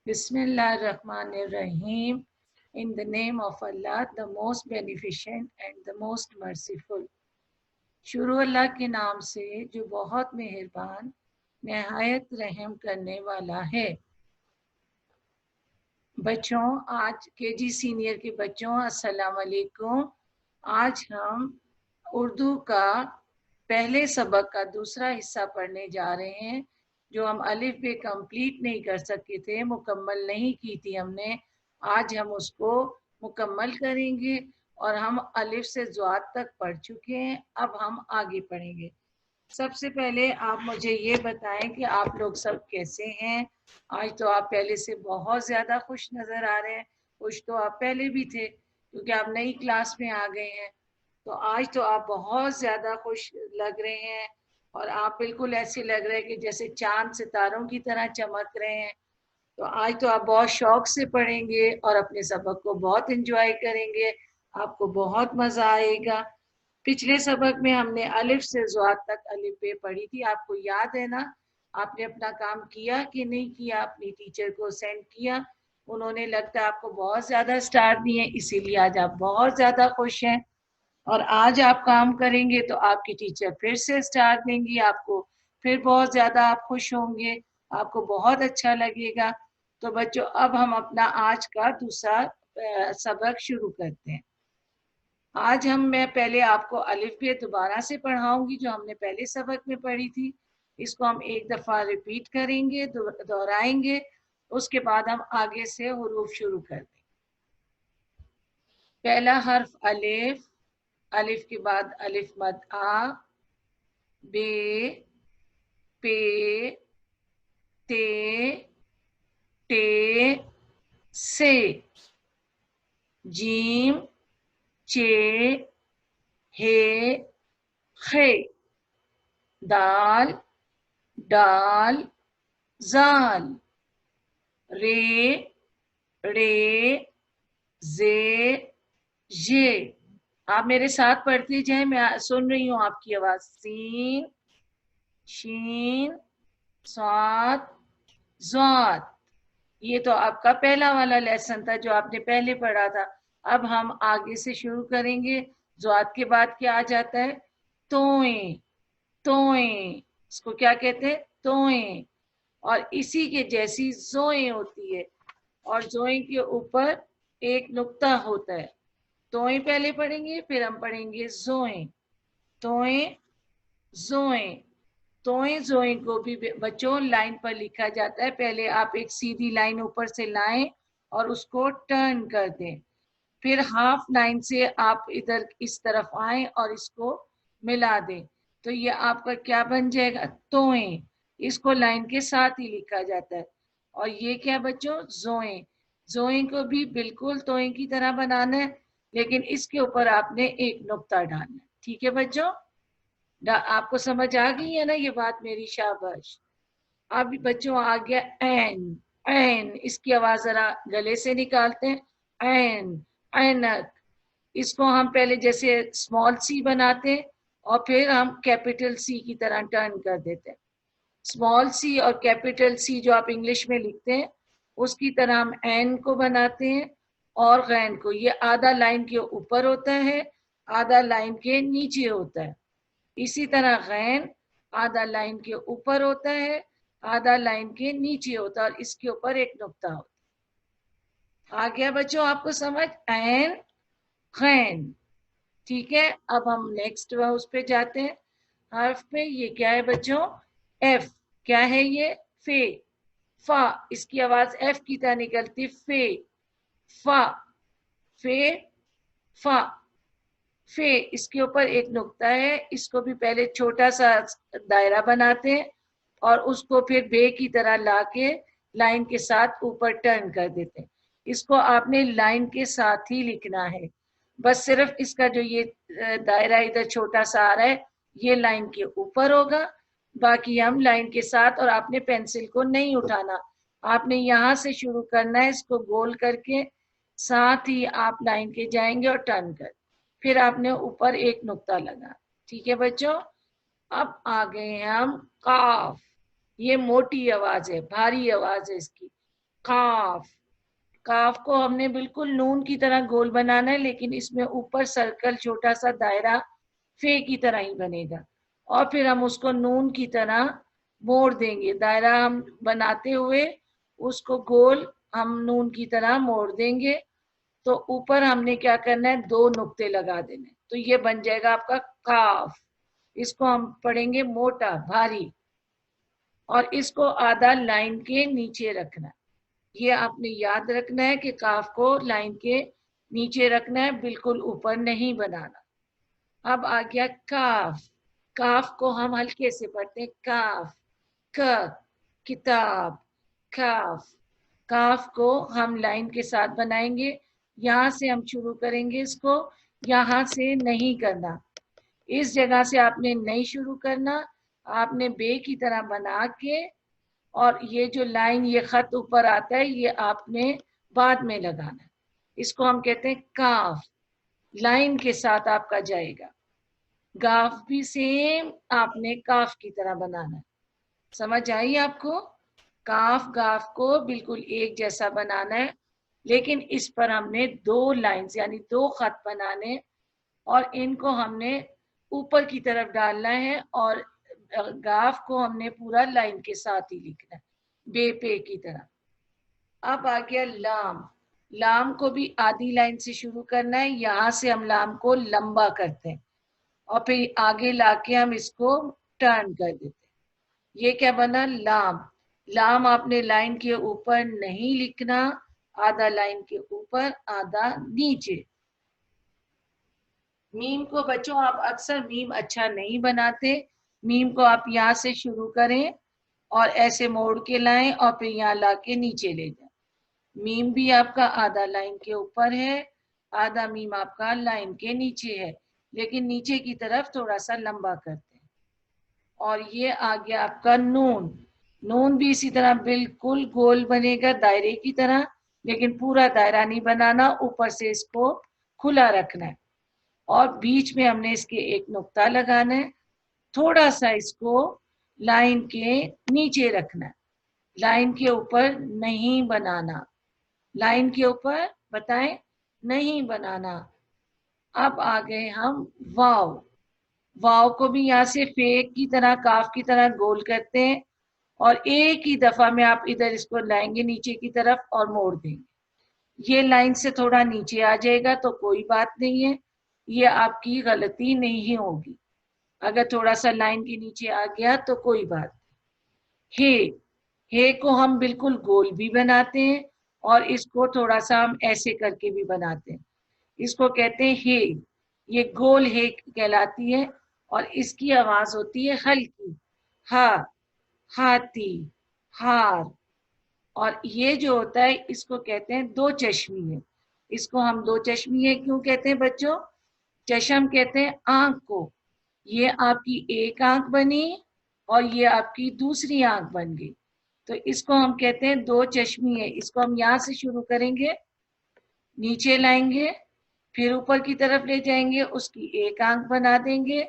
Bismillahirrahmanirrahim. In the name of Allah, the most beneficent and the most merciful. शुरू अल्लाह के नाम से जो बहुत मेहरबान नहायत रहम करने वाला है। बच्चों, आज केजी सीनियर के बच्चों अस्सलाम वालेकुम। आज हम उर्दू का पहले सबक का दूसरा हिस्सा पढ़ने जा रहे हैं। जो हम अलिफ बे कंप्लीट नहीं कर सके थे, मुकम्मल नहीं की थी हमने, आज हम उसको मुकम्मल करेंगे और हम अलिफ से ज़्वाद तक पढ़ चुके हैं। अब हम आगे पढ़ेंगे। सबसे पहले आप मुझे ये बताएं कि आप लोग सब कैसे हैं। आज तो आप पहले से बहुत ज़्यादा खुश नज़र आ रहे हैं। खुश तो आप पहले भी थे क्योंकि आप नई क्लास में आ गए हैं, तो आज तो आप बहुत ज़्यादा खुश लग रहे हैं और आप बिल्कुल ऐसे लग रहे हैं कि जैसे चांद सितारों की तरह चमक रहे हैं। तो आज तो आप बहुत शौक से पढ़ेंगे और अपने सबक को बहुत एंजॉय करेंगे, आपको बहुत मज़ा आएगा। पिछले सबक में हमने अलिफ से ज़्वाद तक अलिफ बे पढ़ी थी, आपको याद है ना? आपने अपना काम किया कि नहीं किया? अपनी टीचर को सेंड किया? उन्होंने लगता है आपको बहुत ज़्यादा स्टार दिए, इसीलिए आज आप बहुत ज़्यादा खुश हैं। और आज आप काम करेंगे तो आपकी टीचर फिर से स्टार देंगी आपको, फिर बहुत ज़्यादा आप खुश होंगे, आपको बहुत अच्छा लगेगा। तो बच्चों, अब हम अपना आज का दूसरा सबक शुरू करते हैं। आज मैं पहले आपको अलिफ बे दोबारा से पढ़ाऊंगी जो हमने पहले सबक में पढ़ी थी। इसको हम एक दफ़ा रिपीट करेंगे, दोहराएंगे, उसके बाद हम आगे से हुरूफ शुरू कर देंगे। पहला हर्फ अलिफ, अलिफ के बाद अलिफ मद आ, बे, पे, ते, टे, से, जीम, चे, हे, खे, दाल, डाल, जाल, रे, रे, जे, ये। आप मेरे साथ पढ़ते जाएं, मैं सुन रही हूँ आपकी आवाज। सीन, शीन, स्वाद, ज़ात। ये तो आपका पहला वाला लेसन था जो आपने पहले पढ़ा था। अब हम आगे से शुरू करेंगे। ज़ात के बाद क्या आ जाता है? तोए, तोए, इसको क्या कहते हैं? तोए। और इसी के जैसी जोए होती है और जोए के ऊपर एक नुक्ता होता है। तोए पहले पढ़ेंगे, फिर हम पढ़ेंगे जोए। तोए, जोए। तोए जोए को भी बच्चों लाइन पर लिखा जाता है। पहले आप एक सीधी लाइन ऊपर से लाएं और उसको टर्न कर दें, फिर हाफ लाइन से आप इधर इस तरफ आए और इसको मिला दें, तो ये आपका क्या बन जाएगा? तोए। इसको लाइन के साथ ही लिखा जाता है। और ये क्या बच्चों? जोए। जोए को भी बिल्कुल तोए की तरह बनाना है, लेकिन इसके ऊपर आपने एक नुक्ता डालना है। ठीक है बच्चों? आपको समझ आ गई है ना ये बात मेरी? शाबाश। अब बच्चों आ गया एन। एन, इसकी आवाज जरा गले से निकालते हैं। एन, ऐनक। इसको हम पहले जैसे स्मॉल सी बनाते हैं और फिर हम कैपिटल सी की तरह टर्न कर देते हैं। स्मॉल सी और कैपिटल सी जो आप इंग्लिश में लिखते हैं उसकी तरह हम एन को बनाते हैं और गैन को। ये आधा लाइन के ऊपर होता है, आधा लाइन के नीचे होता है। इसी तरह गैन आधा लाइन के ऊपर होता है, आधा लाइन के नीचे होता है और इसके ऊपर एक नुक्ता होता है। आ गया बच्चों आपको समझ? ऐन, गैन। ठीक है, अब हम नेक्स्ट उस पे जाते हैं हर्फ पे। ये क्या है बच्चों? एफ। क्या है ये? फे। फा, इसकी आवाज एफ की तरह निकलती। फे, फा, फे, फा, फे। इसके ऊपर एक नुक्ता है, इसको भी पहले छोटा सा दायरा बनाते हैं और उसको फिर बे की तरह लाके लाइन के साथ ऊपर टर्न कर देते हैं। इसको आपने लाइन के साथ ही लिखना है। बस सिर्फ इसका जो ये दायरा इधर छोटा सा आ रहा है ये लाइन के ऊपर होगा, बाकी हम लाइन के साथ। और आपने पेंसिल को नहीं उठाना, आपने यहाँ से शुरू करना है, इसको गोल करके साथ ही आप लाइन के जाएंगे और टर्न कर, फिर आपने ऊपर एक नुक्ता लगा। ठीक है बच्चों? अब आ गए हैं हम काफ। ये मोटी आवाज है, भारी आवाज है इसकी। काफ, काफ को हमने बिल्कुल नून की तरह गोल बनाना है, लेकिन इसमें ऊपर सर्कल छोटा सा दायरा फे की तरह ही बनेगा, और फिर हम उसको नून की तरह मोड़ देंगे। दायरा हम बनाते हुए उसको गोल हम नून की तरह मोड़ देंगे। तो ऊपर हमने क्या करना है, 2 नुक्ते लगा देने, तो ये बन जाएगा आपका काफ। इसको हम पढ़ेंगे मोटा, भारी, और इसको आधा लाइन के नीचे रखना। ये आपने याद रखना है कि काफ को लाइन के नीचे रखना है, बिल्कुल ऊपर नहीं बनाना। अब आ गया काफ। काफ को हम हल्के से पढ़ते हैं, काफ, क, किताब, काफ। काफ को हम लाइन के साथ बनाएंगे, यहाँ से हम शुरू करेंगे इसको, यहाँ से नहीं करना, इस जगह से आपने नहीं शुरू करना, आपने बे की तरह बना के, और ये जो लाइन, ये खत ऊपर आता है, ये आपने बाद में लगाना है। इसको हम कहते हैं काफ, लाइन के साथ आपका जाएगा। गाफ भी सेम आपने काफ की तरह बनाना है। समझ आई आपको? काफ गाफ को बिल्कुल एक जैसा बनाना है, लेकिन इस पर हमने 2 लाइंस यानी 2 खत बनाने, और इनको हमने ऊपर की तरफ डालना है, और गाफ को हमने पूरा लाइन के साथ ही लिखना है, बे पे की तरह। अब आ गया लाम। लाम को भी आधी लाइन से शुरू करना है, यहाँ से हम लाम को लंबा करते हैं, और फिर आगे लाके हम इसको टर्न कर देते हैं। ये क्या बना, लाम। लाम आपने लाइन के ऊपर नहीं लिखना, आधा लाइन के ऊपर आधा नीचे। मीम को बच्चों आप अक्सर मीम अच्छा नहीं बनाते, मीम को आप यहाँ से शुरू करें और ऐसे मोड़ के लाएं, और फिर यहाँ लाके नीचे ले जाएं। मीम भी आपका आधा लाइन के ऊपर है, आधा मीम आपका लाइन के नीचे है, लेकिन नीचे की तरफ थोड़ा सा लंबा करते हैं। और ये आ गया आपका नून। नून भी इसी तरह बिल्कुल गोल बनेगा दायरे की तरह, लेकिन पूरा दायरा नहीं बनाना, ऊपर से इसको खुला रखना है, और बीच में हमने इसके एक नुक्ता लगाना है, थोड़ा सा इसको लाइन के नीचे रखना है, लाइन के ऊपर नहीं बनाना, लाइन के ऊपर बताएं नहीं बनाना। अब आ गए हम वाव। वाव को भी यहाँ से फेक की तरह, काफ की तरह गोल करते हैं, और एक ही दफा में आप इधर इसको लाएंगे नीचे की तरफ और मोड़ देंगे। ये लाइन से थोड़ा नीचे आ जाएगा तो कोई बात नहीं है, ये आपकी गलती नहीं होगी। अगर थोड़ा सा लाइन के नीचे आ गया तो कोई बात। हे, हे को हम बिल्कुल गोल भी बनाते हैं, और इसको थोड़ा सा हम ऐसे करके भी बनाते हैं, इसको कहते हैं हे। ये गोल हे कहलाती है, और इसकी आवाज होती है हल्की, हा, हाथी, हार। और ये जो होता है इसको कहते हैं 2 चश्मी। इसको हम 2 चश्मी क्यों कहते हैं बच्चों? चश्म कहते हैं आंख को, ये आपकी एक आंख बनी और ये आपकी दूसरी आंख बन गई, तो इसको हम कहते हैं 2 चश्मी। इसको हम यहाँ से शुरू करेंगे, नीचे लाएंगे, फिर ऊपर की तरफ ले जाएंगे, उसकी एक आंख बना देंगे,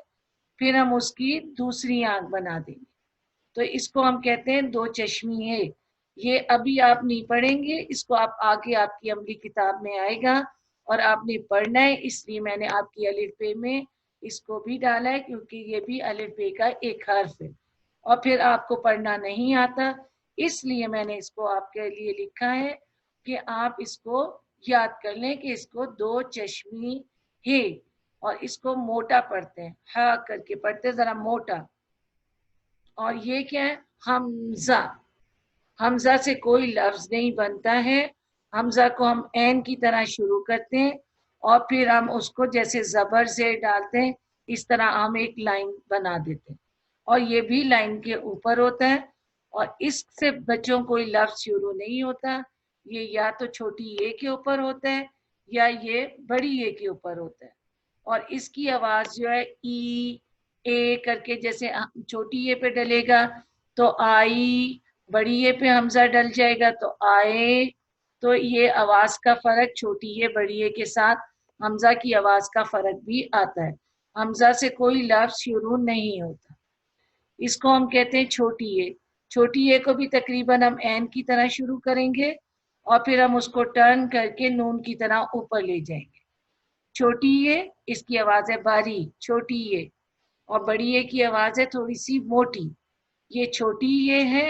फिर हम उसकी दूसरी आंख बना देंगे, तो इसको हम कहते हैं 2 चश्मी है। ये अभी आप नहीं पढ़ेंगे, इसको आप आगे आपकी अमली किताब में आएगा और आपने पढ़ना है, इसलिए मैंने आपकी अलिफ बे में इसको भी डाला है, क्योंकि ये भी अलिफ बे का एक हर्फ है, और फिर आपको पढ़ना नहीं आता, इसलिए मैंने इसको आपके लिए लिखा है कि आप इसको याद कर लें कि इसको 2 चश्मी है, और इसको मोटा पढ़ते हैं, हा करके पढ़ते हैं जरा मोटा। और ये क्या है, हमजा। हमजा से कोई लफ्ज नहीं बनता है, हमजा को हम ऐन की तरह शुरू करते हैं, और फिर हम उसको जैसे जबर से डालते हैं, इस तरह हम एक लाइन बना देते हैं, और ये भी लाइन के ऊपर होता है, और इससे बच्चों कोई लफ्ज शुरू नहीं होता, ये या तो छोटी ए के ऊपर होता है या ये बड़ी ए के ऊपर होता है, और इसकी आवाज जो है ई ए करके, जैसे छोटी ए पे डलेगा तो आई, बड़ी ए पे हमजा डल जाएगा तो आए, तो ये आवाज का फर्क छोटी ए बड़ी ए के साथ हमजा की आवाज का फर्क भी आता है। हमजा से कोई लफ्ज शुरू नहीं होता, इसको हम कहते हैं छोटी ए। छोटी ए को भी तकरीबन हम ऐन की तरह शुरू करेंगे, اور پھر ہم اس کو ٹرن کر کے نون کی طرح اوپر لے جائیں گے. چھوٹی یہ اس کی آواز ہے باری، چھوٹی یہ. اور بڑی یہ کی آواز ہے تھوڑی سی موٹی. یہ چھوٹی یہ ہے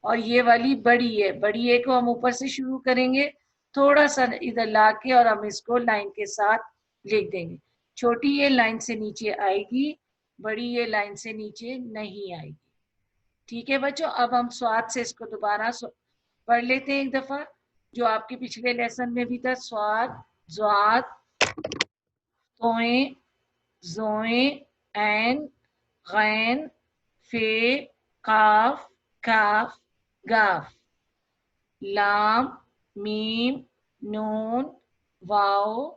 اور یہ والی بڑی ہے. بڑی یہ کو ہم اوپر سے شروع کریں گے، تھوڑا سا ادھر لا کے، اور ہم اس کو لائن کے ساتھ لکھ دیں گے. چھوٹی یہ لائن سے نیچے آئے گی، بڑی یہ لائن سے نیچے نہیں آئے گی. ٹھیک ہے بچوں، اب ہم سواد سے اس کو دوبارہ پڑھ لیتے ہیں ایک دفعہ، جو آپ کے پچھلے لیسن میں بھی تھا. سواد، زواد، توئیں، زوئیں، عین، غین، فے، قاف، کاف، گاف. لام، میم، نون، واؤ،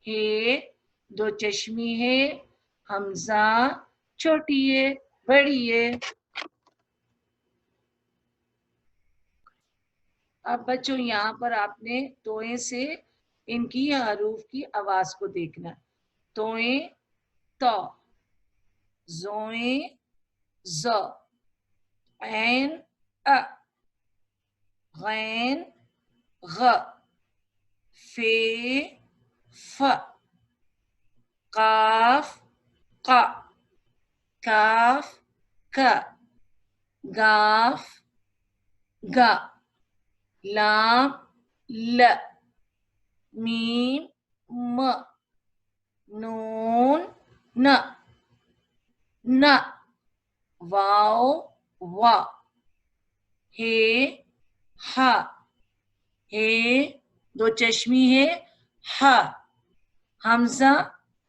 ہے، دو چشمی ہے، حمزہ، چھوٹی ہے، بڑی ہے. اب بچوں یہاں پر آپ نے توئیں سے ان کی حروف کی آواز کو دیکھنا. توئیں تو، زوئیں ز، عین ا، غین غ، فے ف، قاف ق، کاف ک، گاف گ، لام ل، میم م، نون ن، ن، واو و، ہے ہ، ہے دو چشمی ہے ہ. حمزہ،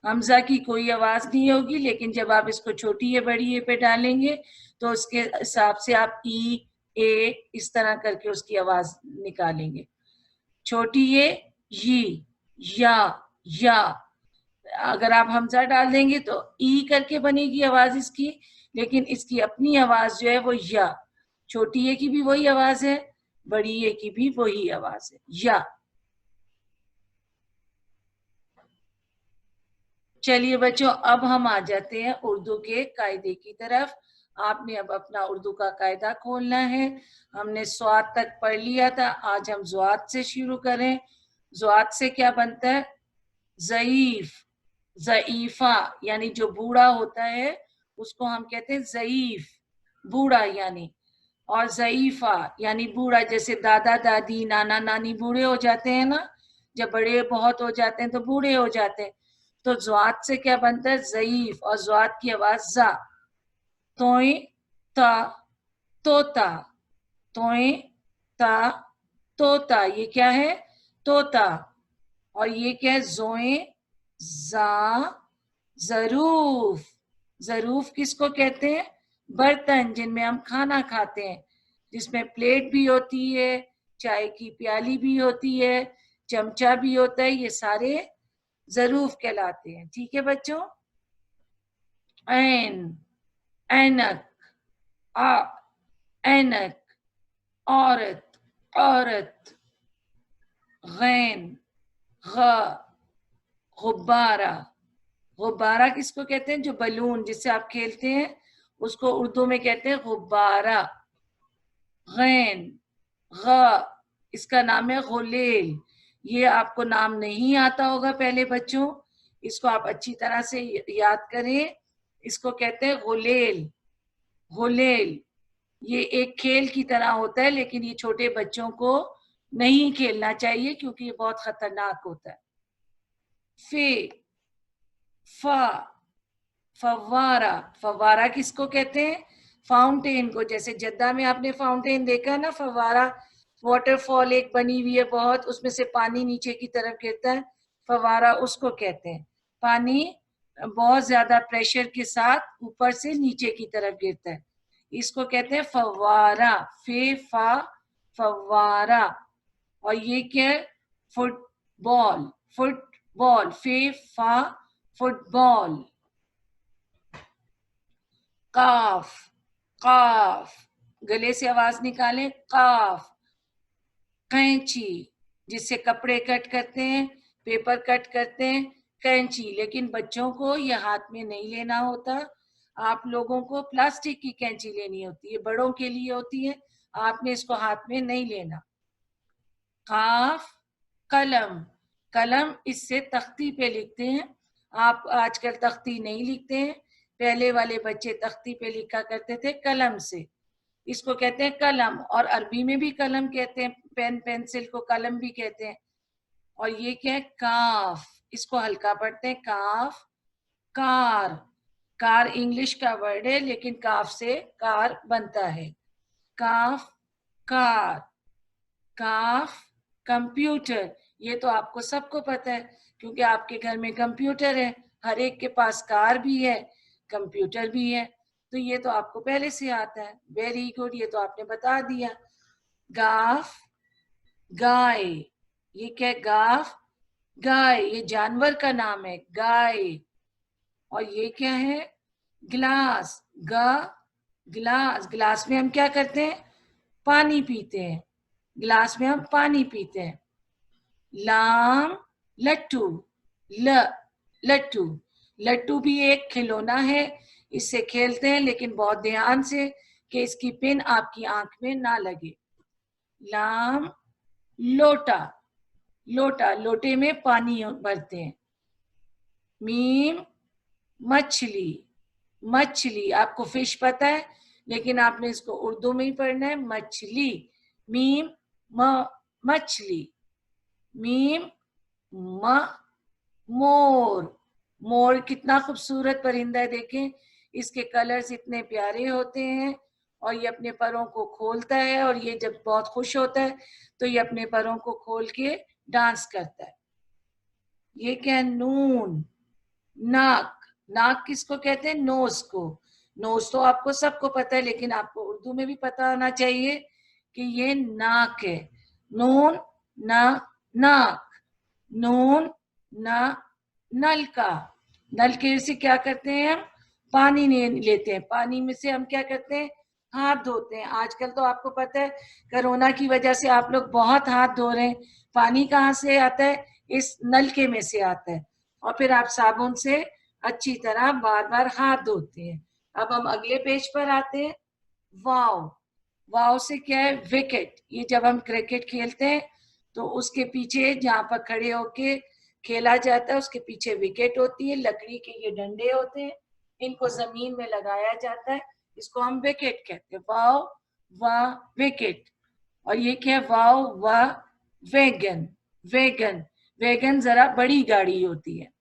حمزہ کی کوئی آواز نہیں ہوگی، لیکن جب آپ اس کو چھوٹی ہے بڑی ہے پہ ڈالیں گے تو اس کے حساب سے آپ ای اے اس طرح کر کے اس کی آواز نکالیں گے. چھوٹی ہے یا، یا. اگر آپ حمزہ ڈال دیں گے تو ای کر کے بنے گی آواز اس کی، لیکن اس کی اپنی آواز جو ہے وہ یا. چھوٹی اے کی بھی وہی آواز ہے، بڑی اے کی بھی وہی آواز ہے، یا. چلیے بچوں، اب ہم آ جاتے ہیں اردو کے قاعدے کی طرف. آپ نے اب اپنا اردو کا قاعدہ کھولنا ہے. ہم نے سواد تک پڑھ لیا تھا، آج ہم زواد سے شروع کریں. زواد سے کیا بنتا ہے؟ ضعیف، ضعیفہ، یعنی جو بوڑھا ہوتا ہے اس کو ہم کہتے ہیں ضعیف، بوڑھا یعنی. اور ضعیفہ یعنی بوڑھا، جیسے دادا دادی نانا نانی بوڑھے ہو جاتے ہیں نا، جب بڑے بہت ہو جاتے ہیں تو بوڑھے ہو جاتے ہیں. تو زواد سے کیا بنتا ہے؟ ضعیف. اور زواد کی آواز زا. توئیں تا، توتا، توئیں تا، توتا. یہ کیا ہے؟ توتا. اور یہ کیا ہے؟ زوئیں زا، ظروف. ظروف کس کو کہتے ہیں؟ برتن جن میں ہم کھانا کھاتے ہیں، جس میں پلیٹ بھی ہوتی ہے، چائے کی پیالی بھی ہوتی ہے، چمچہ بھی ہوتا ہے، یہ سارے ظروف کہلاتے ہیں. ٹھیک ہے بچوں. عین، اینک، اینک، عورت، عورت. غین، غ، غبارہ. غبارہ کس کو کہتے ہیں؟ جو بلون جس سے آپ کھیلتے ہیں اس کو اردو میں کہتے ہیں غبارہ. غین، غ، اس کا نام ہے غلیل. یہ آپ کو نام نہیں آتا ہوگا پہلے بچوں، اس کو آپ اچھی طرح سے یاد کریں. اس کو کہتے ہیں غلیل. غلیل یہ ایک کھیل کی طرح ہوتا ہے، لیکن یہ چھوٹے بچوں کو نہیں کھیلنا چاہیے کیونکہ یہ بہت خطرناک ہوتا ہے. فے، فا، فوارہ. فوارہ کس کو کہتے ہیں؟ فاؤنٹین کو. جیسے جدہ میں آپ نے فاؤنٹین دیکھا نا، فوارہ واٹر فال ایک بنی ہوئی ہے بہت، اس میں سے پانی نیچے کی طرف گرتا ہے، فوارہ اس کو کہتے ہیں. پانی بہت زیادہ پریشر کے ساتھ اوپر سے نیچے کی طرف گرتا ہے، اس کو کہتے ہیں فوارہ. فے فا، فوارہ. اور یہ کیا ہے؟ فٹ بال. فٹ بال. فے فا، فٹ بال. قاف، قاف، گلے سے آواز نکالیں، قاف. قینچی، جس سے کپڑے کٹ کرتے ہیں، پیپر کٹ کرتے ہیں، قینچی. لیکن بچوں کو یہ ہاتھ میں نہیں لینا ہوتا، آپ لوگوں کو پلاسٹک کی قینچی لینی ہوتی ہے، بڑوں کے لیے ہوتی ہے، آپ نے اس کو ہاتھ میں نہیں لینا. काफ कलम, कलम इससे तख्ती पे लिखते हैं, आप आजकल तख्ती नहीं लिखते हैं, पहले वाले बच्चे तख्ती पे लिखा करते थे कलम से, इसको कहते हैं कलम। और अरबी में भी कलम कहते हैं, पेन पेंसिल को कलम भी कहते हैं। और ये क्या है, काफ, इसको हल्का पढ़ते हैं, काफ। कार, कार इंग्लिश का वर्ड है लेकिन काफ से कार बनता है, काफ कार। काफ कंप्यूटर, ये तो आपको सबको पता है क्योंकि आपके घर में कंप्यूटर है, हर एक के पास कार भी है, कंप्यूटर भी है, तो ये तो आपको पहले से आता है। वेरी गुड, ये तो आपने बता दिया। गाफ गाय, ये क्या है, गाफ गाय, ये जानवर का नाम है गाय। और ये क्या है, गिलास, गिलास, गिलास में हम क्या करते हैं, पानी पीते हैं, गिलास में हम पानी पीते हैं। लाम लट्टू, लट्टू, लट्टू भी एक खिलौना है, इससे खेलते हैं लेकिन बहुत ध्यान से कि इसकी पिन आपकी आंख में ना लगे। लाम लोटा, लोटा, लोटे में पानी भरते हैं। मीम मछली, मछली, आपको फिश पता है लेकिन आपने इसको उर्दू में ही पढ़ना है, मछली। मीम मछली। मीम म मोर, मोर कितना खूबसूरत परिंदा है, देखें इसके कलर्स इतने प्यारे होते हैं, और ये अपने परों को खोलता है, और ये जब बहुत खुश होता है तो ये अपने परों को खोल के डांस करता है। ये क्या है, नून, नाक, नाक किसको कहते हैं, नोज को। नोज तो आपको सबको पता है लेकिन आपको उर्दू में भी पता होना चाहिए कि ये नाक है। नून ना नाक, नून ना नलका, नलके से क्या करते हैं हम, पानी नहीं लेते हैं, पानी में से हम क्या करते हैं, हाथ धोते हैं। आजकल तो आपको पता है कोरोना की वजह से आप लोग बहुत हाथ धो रहे हैं, पानी कहाँ से आता है, इस नलके में से आता है, और फिर आप साबुन से अच्छी तरह बार बार हाथ धोते हैं। अब हम अगले पेज पर आते हैं। वाव, वाव से क्या है, विकेट, ये जब हम क्रिकेट खेलते हैं तो उसके पीछे जहाँ पर खड़े होके खेला जाता है उसके पीछे विकेट होती है, लकड़ी के ये डंडे होते हैं, इनको जमीन में लगाया जाता है, इसको हम विकेट कहते हैं। वाव वाह विकेट। और ये क्या है, वाव वाह वैगन, वैगन, वैगन जरा बड़ी गाड़ी होती है।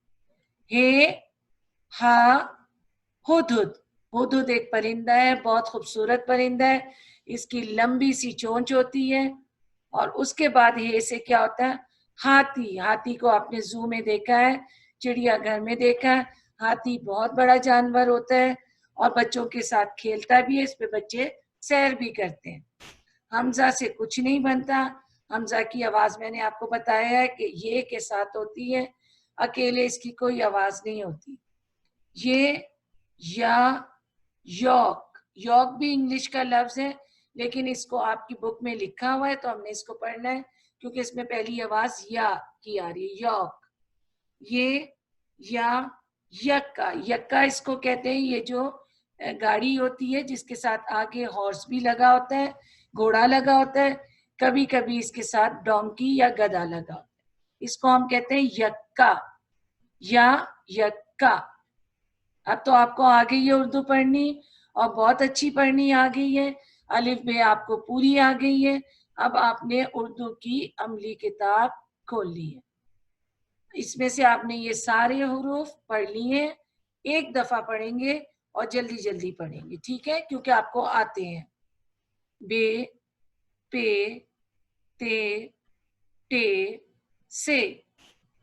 हे हा हुदहुद, हुदहुद एक परिंदा है, बहुत खूबसूरत परिंदा है, इसकी लंबी सी चोंच होती है। और उसके बाद हे से क्या होता है, हाथी, हाथी को आपने जू में देखा है, चिड़ियाघर में देखा है, हाथी बहुत बड़ा जानवर होता है और बच्चों के साथ खेलता भी है, इस पे बच्चे सैर भी करते हैं। हमजा से कुछ नहीं बनता, हमजा की आवाज मैंने आपको बताया है कि ये के साथ होती है, अकेले इसकी कोई आवाज नहीं होती। ये या यॉक, यॉक भी इंग्लिश का लफ्ज है लेकिन इसको आपकी बुक में लिखा हुआ है तो हमने इसको पढ़ना है क्योंकि इसमें पहली आवाज या की आ रही है, यॉक। ये या यक्का, यक्का इसको कहते हैं, ये जो गाड़ी होती है जिसके साथ आगे हॉर्स भी लगा होता है, घोड़ा लगा होता है, कभी कभी इसके साथ डोंकी या गधा लगा होता है, इसको हम कहते हैं यक्का या यक्का। अब तो आपको आ गई है उर्दू पढ़नी और बहुत अच्छी पढ़नी आ गई है, अलिफ बे आपको पूरी आ गई है। अब आपने उर्दू की अमली किताब खोल ली है, इसमें से आपने ये सारे हुरूफ पढ़ लिए, एक दफा पढ़ेंगे और जल्दी जल्दी पढ़ेंगे, ठीक है, क्योंकि आपको आते हैं। बे पे ते टे से,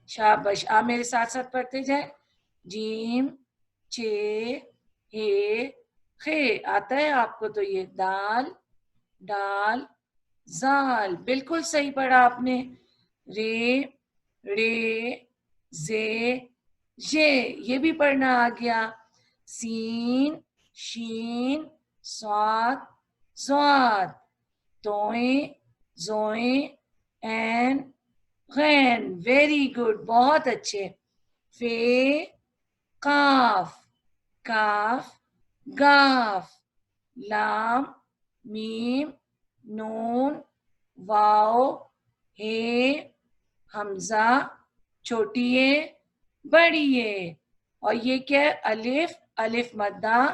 शाबाश, आप मेरे साथ साथ पढ़ते जाए। जीम चे हे खे, आता है आपको तो ये, दाल डाल जाल, बिल्कुल सही पढ़ा आपने। रे रे जे ये भी पढ़ना आ गया। सीन शीन स्वाद स्वाद, तोए जोए एन गैन, वेरी गुड, बहुत अच्छे। फे काफ, काफ गाफ, लाम मीम नून वाओ ہے حمزہ چھوٹی ہے بڑی ہے. اور یہ کیا ہے؟ الف، الف مدہ.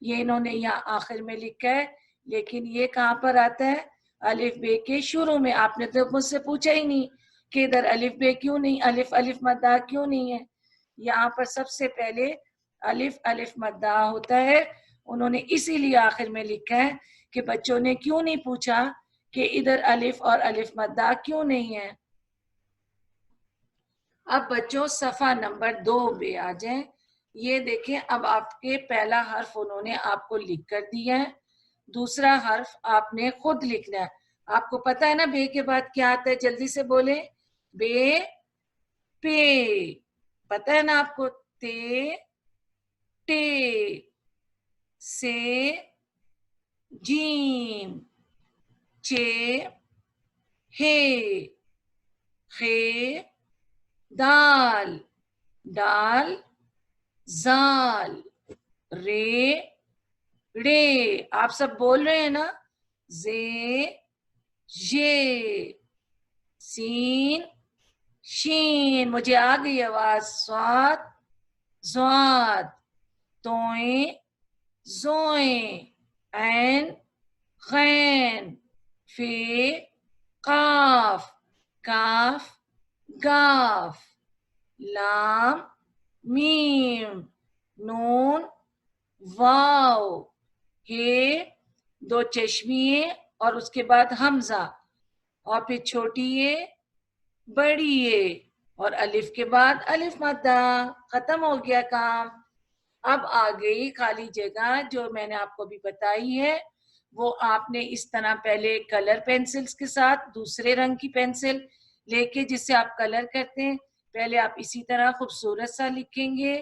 یہ انہوں نے یہاں آخر میں لکھا ہے، لیکن یہ کہاں پر آتا ہے؟ الف بے کے شروع میں. آپ نے تو مجھ سے پوچھا ہی نہیں کہ ادھر الف بے کیوں نہیں، الف الف مدہ کیوں نہیں ہے. یہاں پر سب سے پہلے الف الف مدہ ہوتا ہے. انہوں نے اسی لیے آخر میں لکھا ہے کہ بچوں نے کیوں نہیں پوچھا کہ ادھر الف اور الف مدہ کیوں نہیں ہے. اب بچوں صفحہ نمبر 2 پہ آ جائیں. یہ دیکھیں، اب آپ کے پہلا حرف انہوں نے آپ کو لکھ کر دیا ہے، دوسرا حرف آپ نے خود لکھنا ہے. آپ کو پتا ہے نا بے کے بعد کیا آتا ہے؟ جلدی سے بولیں. بے، پے. پتا ہے نا آپ کو؟ تے، ٹے. سے، جیم. چے، ہے. خے، دال. ڈال، زال. رے، رے. آپ سب بول رہے ہیں نا؟ زے، جے. سین، شین. مجھے آ گئی آواز. سواد، زواد. توئیں، زوئیں. عین، غین. فے، قاف. کاف، گاف. لام، میم. نون، واو. ہے، دو چشمیے اور اس کے بعد حمزہ، اور پھر چھوٹی ہے بڑی ہے، اور الف کے بعد الف مدہ. ختم ہو گیا کام. اب آ گئی خالی جگہ جو میں نے آپ کو بھی بتائی ہے. وہ آپ نے اس طرح پہلے کلر پینسلز کے ساتھ دوسرے رنگ کی پینسل لے کے جس سے آپ کلر کرتے ہیں، پہلے آپ اسی طرح خوبصورت سا لکھیں گے.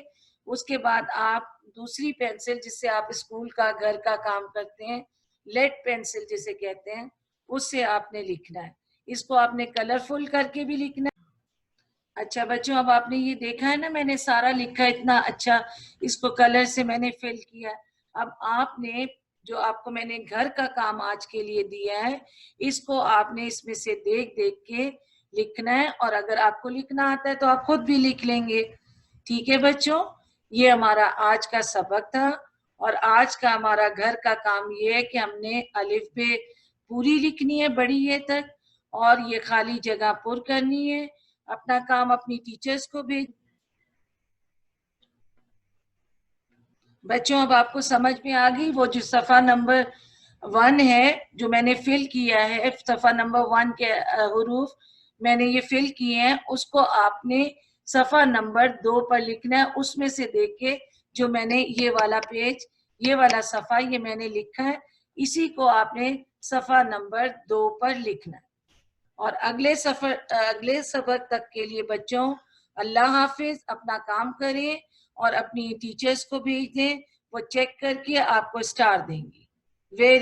اس کے بعد آپ دوسری پینسل جس سے آپ اسکول کا گھر کا کام کرتے ہیں، لیڈ پینسل جسے کہتے ہیں، اس سے آپ نے لکھنا ہے. اس کو آپ نے کلرفل کر کے بھی لکھنا ہے. اچھا بچوں، اب آپ نے یہ دیکھا ہے نا میں نے سارا لکھا اتنا اچھا، اس کو کلر سے میں نے فل کیا. اب آپ نے جو آپ کو میں نے گھر کا کام آج کے لیے دیا ہے، اس کو آپ نے اس میں سے دیکھ دیکھ کے لکھنا ہے. اور اگر آپ کو لکھنا آتا ہے تو آپ خود بھی لکھ لیں گے. ٹھیک ہے بچوں، یہ ہمارا آج کا سبق تھا. اور آج کا ہمارا گھر کا کام یہ ہے کہ ہم نے الف بے پوری لکھنی ہے بڑی ہے تک، اور یہ خالی جگہ پر کرنی ہے. اپنا کام اپنی ٹیچرز کو بھیج. بچوں اب آپ کو سمجھ میں آ گئی وہ جو صفحہ نمبر 1 ہے جو میں نے فل کیا ہے، صفحہ نمبر 1 کے حروف میں نے یہ فل کیے ہیں، اس کو آپ نے صفحہ نمبر 2 پر لکھنا ہے. اس میں سے دیکھ کے جو میں نے یہ والا پیج، یہ والا صفحہ یہ میں نے لکھا ہے، اسی کو آپ نے صفحہ نمبر 2 پر لکھنا ہے. اور اگلے سبق تک کے لیے بچوں اللہ حافظ. اپنا کام کریں اور اپنی ٹیچرز کو بھیج دیں، وہ چیک کر کے آپ کو اسٹار دیں گی. ویری